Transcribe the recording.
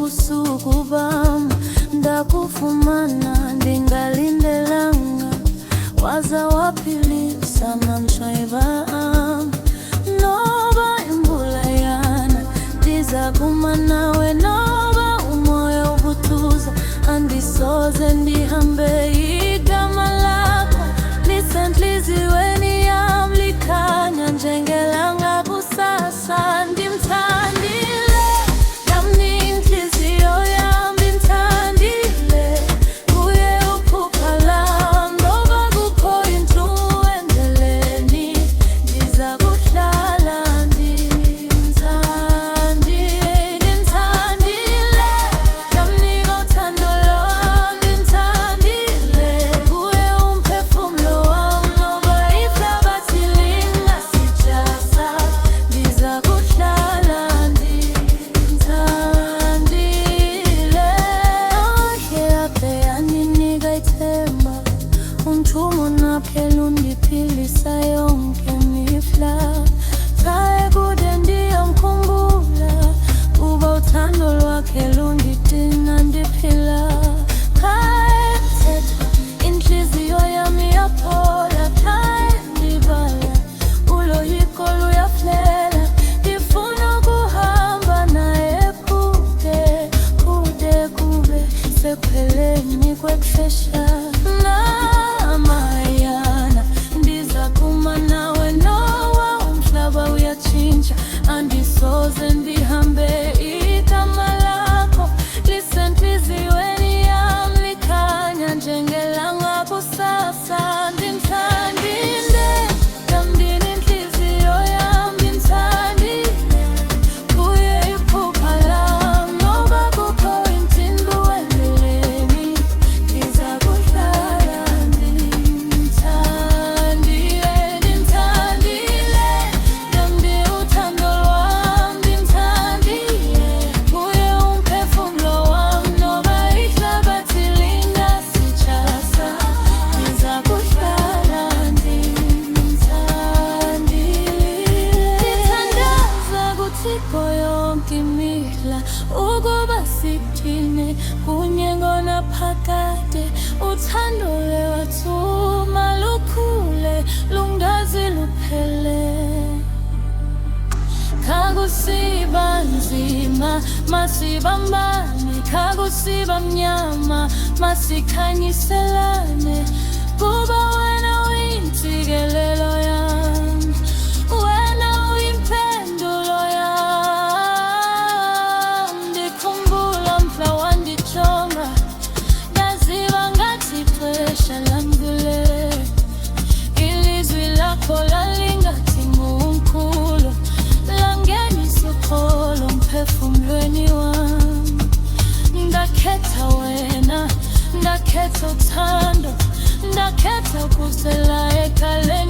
ubusuku bam ndakufumana ndingalindelanga, waza waphilisa namshayva noba imbula yana ndiza kuma nawe, noba umoya ubutuza andisoze ndihambe igama lakho lisenhliziweni yam likhanya njengelanga kusasa. Ndimthandile yami inhliziyo yami inthandile, kuye uphupha lam noba kukho inhlungu endleleni ndiza kuhlala ndimthandile. Ndimthandile yamnika uthando lwami ndimthandile, kuye umphefumulo wami noba ihlabathi lingasijasa ndiza kuhlala ndimthandile. Ohle yandinika ithemba, unthumo naphela undiphilisa yonke mihla. Chaye kude ndiyamkhumbula, kuba uthando lwakhe lundigcina ndiphila. Chaye kuthethwa inhliziyo yami yaphola, chaye ndibala uloyiko luyaflela. Ndifuna ukuhamba naye kude kude kube sekupheleni kwekushesha. Namayana ndiza kuma nawe, noba umhlaba uyatshintsha andisoze ndihambe igama lakho lisenhliziyweni yami likhanya njengelanga kusasa. Ndimthandile yamdini inhliziyo yami inthandile, kuye iphupha lam noba kukho inhlungu endleleni ndiza kuhlala ndimthandile. Ndimthandile yamdini uthando lwami ndimthandile, kuye umphefumulo wami noba ihlabathi lingasijasa ndiza kuhlala ndimthandile. Ndithandaza kuThixo yonke imihla ukuba sigcine kunyengo naphakade. Uthando lwethu malukhule lungaze luphele. Kakusiba nzima masibambane, kakusiba mnyama masikhanyiselane, kuba wena uyintsikelelo yami, wena uyimpendulo yami. Ndikhumbula mhla wandijonga, ndaziva ngathi ixesha landule. Ilizwi lakho lalingathi ngumkhulo, langenisa uxolo mphefumulweni wami. Ndakhetha wena, ndakhetha uthando, ndakhetha ukuzela ekhaleni.